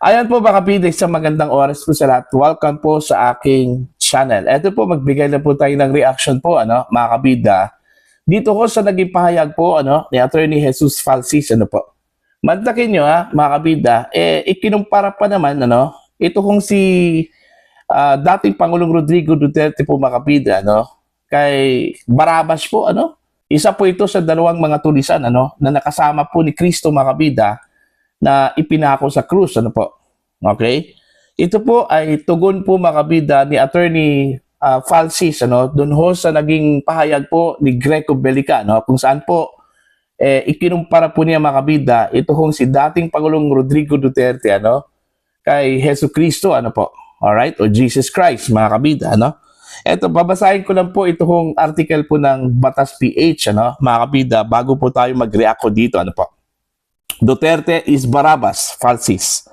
Ayan po mga kapatid, isang magandang oras po sa lahat. Welcome po sa aking channel. Ito po, magbigay na po tayo ng reaction po, mga kapatid. Dito ko sa naging pahayag po, ni Attorney Jesus Falsis, po. Mantakin nyo, mga kapatid, ikinumpara pa naman, ito kong si dating Pangulong Rodrigo Duterte po, mga kapatid, kay Barabas po, Isa po ito sa dalawang mga tulisan, na nakasama po ni Kristo, mga kapatid, na ipinako sa krus, po. Okay? Ito po ay tugon po mga kabida ni Attorney Falsis, doon ho sa naging pahayag po ni Greco Bellica, kung saan po ikinumpara po niya mga kabida, ito hong si dating Pangulong Rodrigo Duterte, kay Jesu Cristo, po. Alright? O Jesus Christ, mga kabida, Ito, babasahin ko lang po ito hong article po ng Batas PH, mga kabida, bago po tayo mag-react ko dito, po. Duterte is Barabas, Falsis.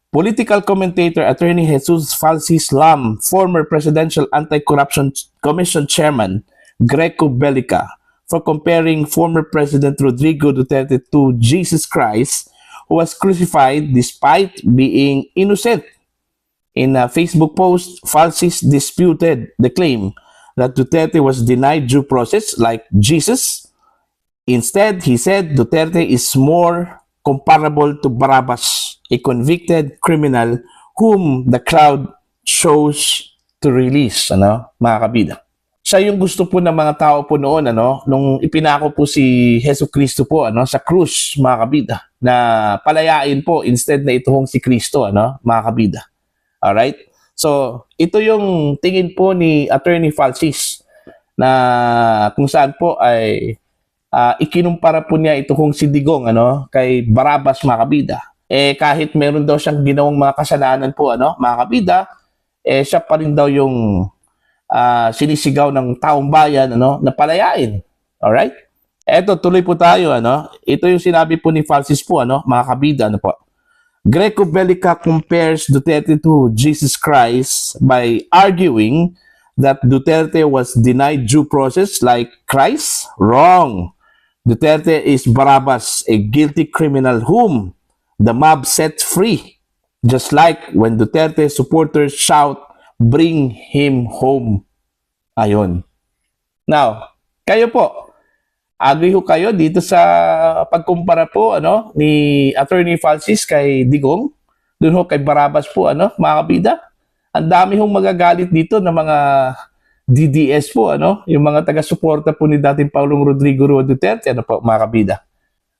Political commentator Attorney Jesus Falsis Lam, former Presidential Anti-Corruption Commission Chairman Greco Bellica, for comparing former President Rodrigo Duterte to Jesus Christ, who was crucified despite being innocent. In a Facebook post, Falsis disputed the claim that Duterte was denied due process like Jesus. Instead, he said Duterte is more comparable to Barabas, a convicted criminal whom the crowd chose to release, mga kabida. Siya yung gusto po ng mga tao po noon, nung ipinako po si Jesu Cristo po, sa krus, mga kabida, na palayain po instead na ito si Cristo, mga kabida. Alright? So, ito yung tingin po ni Attorney Falsis na kung saan po ay ikinumpara po niya ito kung si Digong kay Barabas, mga kabida. Kahit meron daw siyang ginawang mga kasalanan po, mga kabida, siya pa rin daw yung sinisigaw ng taong bayan na palayain. Alright? Eto, tuloy po tayo. Ito yung sinabi po ni Falsis po, mga kabida. Po. Greco Bellica compares Duterte to Jesus Christ by arguing that Duterte was denied due process like Christ. Wrong. Duterte is Barabas, a guilty criminal whom the mob set free. Just like when Duterte supporters shout, "Bring him home." Ayon. Now, kayo po, agree ho kayo dito sa pagkumpara po ni Attorney Falsis kay Digong? Doon ho kay Barabas po, mga kabida? Ang dami hong magagalit dito ng mga DDS po, yung mga taga-suporta po ni dating Pangulong Rodrigo Duterte, po, mga kabida.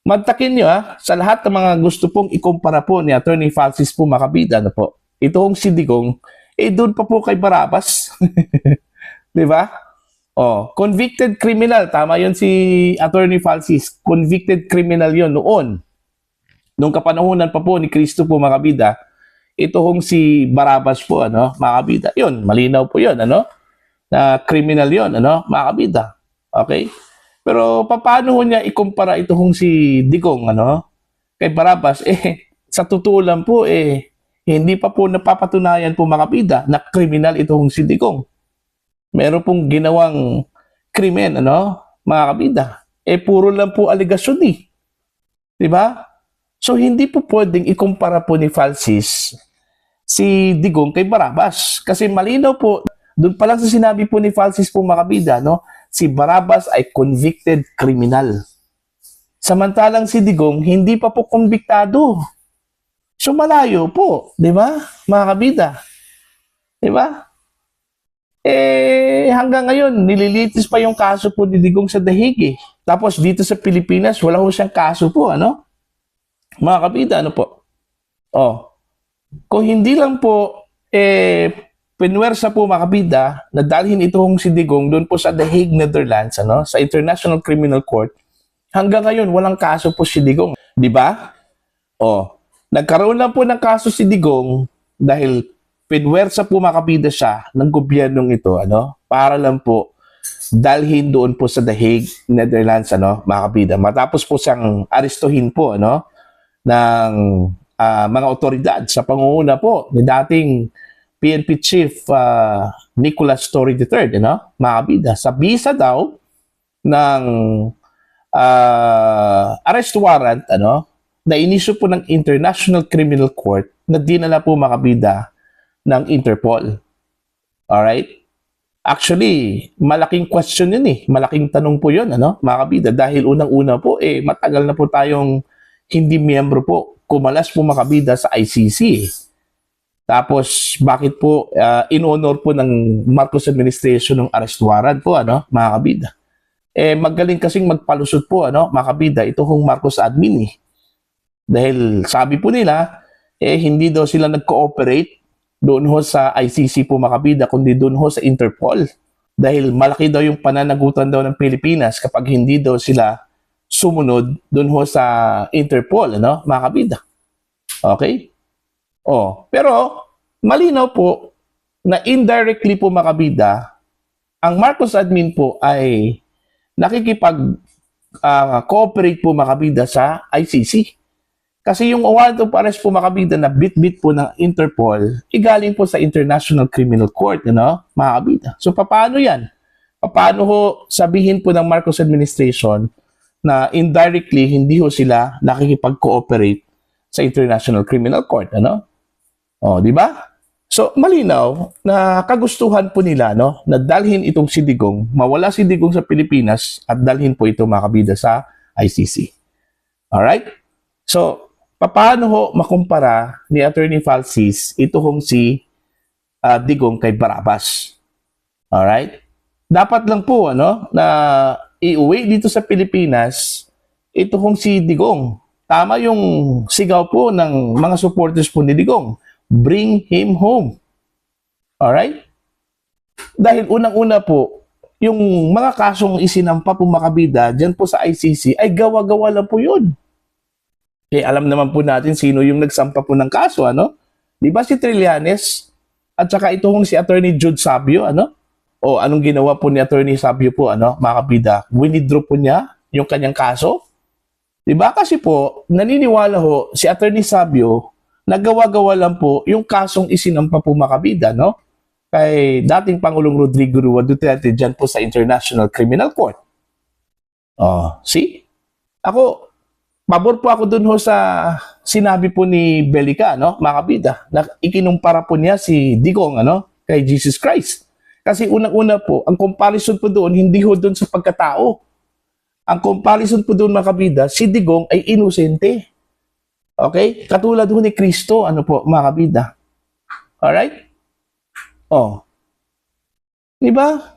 Mantakin nyo, sa lahat ng mga gusto pong ikumpara po ni Attorney Falsis po, mga kabida, po. Ito hong si Digong, doon pa po kay Barabas. Di ba? Convicted criminal, tama yun si Attorney Falsis. Convicted criminal yun noon. Noong kapanahunan pa po ni Cristo po, mga kabida, ito hong si Barabas po, mga kabida. Yun, malinaw po yun, na criminal yon, mga kabida. Okay? Pero paano ho niya ikumpara ito hong si Digong, kay Barabas? Sa totoo lang po, hindi pa po napapatunayan po, mga kabida, na criminal ito hong si Digong. Meron pong ginawang krimen, mga kabida. Puro lang po aligasyon, Diba? So, hindi po pwedeng ikumpara po ni Falsis si Digong kay Barabas. Kasi malinaw po, doon pa lang sa sinabi po ni Falsis po, mga kabida, si Barabas ay convicted criminal. Samantalang si Digong, hindi pa po konbiktado. So malayo po, di ba, mga kabida? Di ba? Hanggang ngayon, nililitis pa yung kaso po ni Digong sa Dahig. Tapos dito sa Pilipinas, wala ho siyang kaso po, Mga kabida, po? Kung hindi lang po, pinwersa po, mga kabida, na dalhin itong si Digong doon po sa The Hague, Netherlands, sa International Criminal Court, hanggang ngayon walang kaso po si Digong, di ba? Nagkaroon lang po ng kaso si Digong dahil pinwersa po, mga kabida, siya ng gobyernong ito, para lang po dalhin doon po sa The Hague, Netherlands, mga kabida. Matapos po siyang arestuhin po, ng mga otoridad sa pangunguna po ni dating PNP Chief Nicolas Torre III, mga kabida, sa bisa daw ng arrest warrant, na inisyu po ng International Criminal Court na dinala po mga kabida ng Interpol. Alright? Actually, malaking question yun eh. Malaking tanong po yun, ano, mga kabida. Dahil unang-una po, matagal na po tayong hindi miyembro po. Kumalas po mga kabida sa ICC. Tapos, bakit po in-honor po ng Marcos administration ng arrest warrant po, ano, mga kabida. Magaling kasing magpalusot po, ano, mga kabida, ito hong Marcos admin eh. Dahil sabi po nila, hindi daw sila nag-cooperate doon ho sa ICC po mga kabida, kundi doon ho sa Interpol. Dahil malaki daw yung pananagutan daw ng Pilipinas kapag hindi daw sila sumunod doon ho sa Interpol, ano, mga kabida. Okay? Pero malinaw po na indirectly po mga kabida, ang Marcos admin po ay nakikipag-cooperate po mga kabida sa ICC. Kasi yung warrant of arrest po mga kabida na bit-bit po ng Interpol, igaling po sa International Criminal Court, ano, mga kabida. So, paano yan? Paano ho sabihin po ng Marcos administration na indirectly hindi ho sila nakikipag-cooperate sa International Criminal Court, ano? Di ba? So, malinaw na kagustuhan po nila, no, na dalhin itong si Digong, mawala si Digong sa Pilipinas at dalhin po ito mga kabida sa ICC. Alright? So, paano ho makumpara ni Attorney Falsis ito hong si Digong kay Barabas? Alright? Dapat lang po ano, na iuwi dito sa Pilipinas ito hong si Digong. Tama yung sigaw po ng mga supporters po ni Digong. Bring him home. Alright? Dahil unang-una po, yung mga kasong isinampa po makabida dyan po sa ICC ay gawa-gawa lang po yun. Alam naman po natin sino yung nagsampa po ng kaso, ano? Di ba si Trillanes at saka itong si Attorney Jude Sabio, ano? Anong ginawa po ni Attorney Sabio po, ano, mga kabida? Winidraw po niya yung kanyang kaso? Di ba? Kasi po, naniniwala ho si Attorney Sabio na gawa-gawa lang po yung kasong isinampa po mga kabida, no? Kay dating Pangulong Rodrigo Roa Duterte dyan po sa International Criminal Court. See? Ako, pabor po ako dun ho sa sinabi po ni Belica, no, mga kabida, na ikinumpara po niya si Digong, ano, kay Jesus Christ. Kasi unang-una po, ang comparison po doon, hindi ho doon sa pagkatao. Ang comparison po doon, mga kabida, si Digong ay inosente. Okay? Katulad ho ni Kristo, ano po, mga kabida. Alright? Di ba?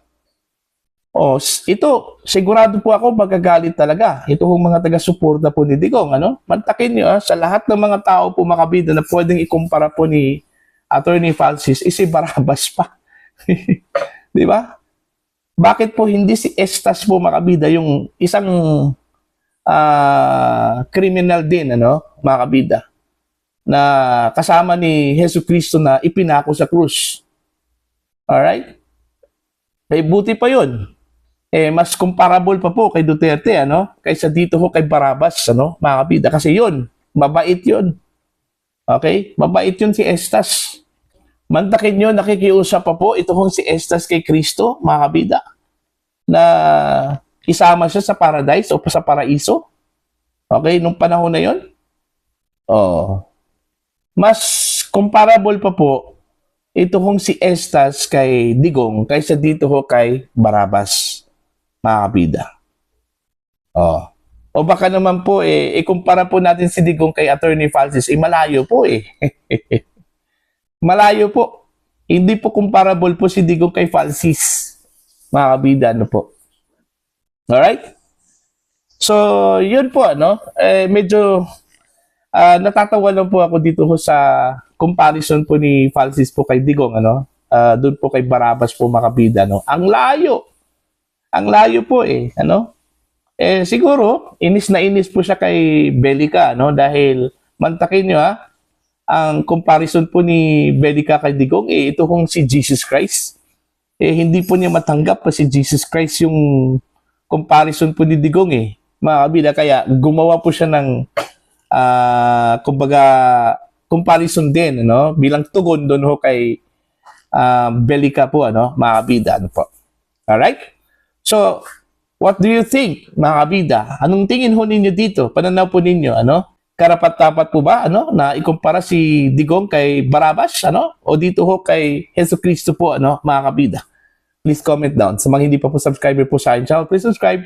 Ito, sigurado po ako magagalit talaga. Ito hong mga taga-suporta po ni Digong, ano? Mantakin nyo, sa lahat ng mga tao po makabida na pwedeng ikumpara po ni Attorney Falsis, si Barabas pa. Di ba? Bakit po hindi si Estas po makabida, yung isang criminal din, ano, makabida, na kasama ni Jesucristo na ipinako sa krus. Alright? Buti pa yun. Mas comparable pa po kay Duterte, ano, kaysa dito ho kay Barabas, ano, mga kabida. Kasi yun, mabait yun. Okay? Mabait yun si Estas. Mantakin nyo, nakikiusap pa po ito hong si Estas kay Kristo, mga kabida, na isama siya sa paradise o sa paraiso. Okay? Nung panahon na yun. Mas comparable pa po ito hong si Estas kay Digong kaysa dito ho kay Barabas, mga kabida. O baka naman po, ikumpara po natin si Digong kay Attorney Falsis, malayo po Malayo po. Hindi po comparable po si Digong kay Falsis, mga kabida, ano po. Alright? So, yun po, ano, medyo natatawa lang po ako dito ho sa comparison po ni Falsis po kay Digong, ano, doon po kay Barabas po, mga kabida, no. Ang layo. Ang layo po ano? Siguro, inis na inis po siya kay Belica, no? Dahil, mantakin nyo ang comparison po ni Belica kay Digong, ito kong si Jesus Christ. Hindi po niya matanggap pa si Jesus Christ yung comparison po ni Digong, mga kabida. Kaya, gumawa po siya ng, kumbaga, comparison din, ano? Bilang tugon doon ho kay Belica po, ano? Mga kabida, ano po. Alright? So, what do you think, mga kabida? Anong tingin ho ninyo dito? Pananaw po ninyo, ano? karapat-dapat po ba na ikumpara si Digong kay Barabas o dito ho kay Jesucristo po mga kabida? Please comment down. Sa mga hindi pa po subscriber po sa aking channel, please subscribe.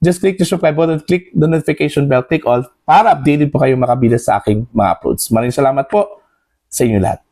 Just click the subscribe button, click the notification bell, click all para updated po kayo makabida sa aking mga uploads. Maraming salamat po sa inyo lahat.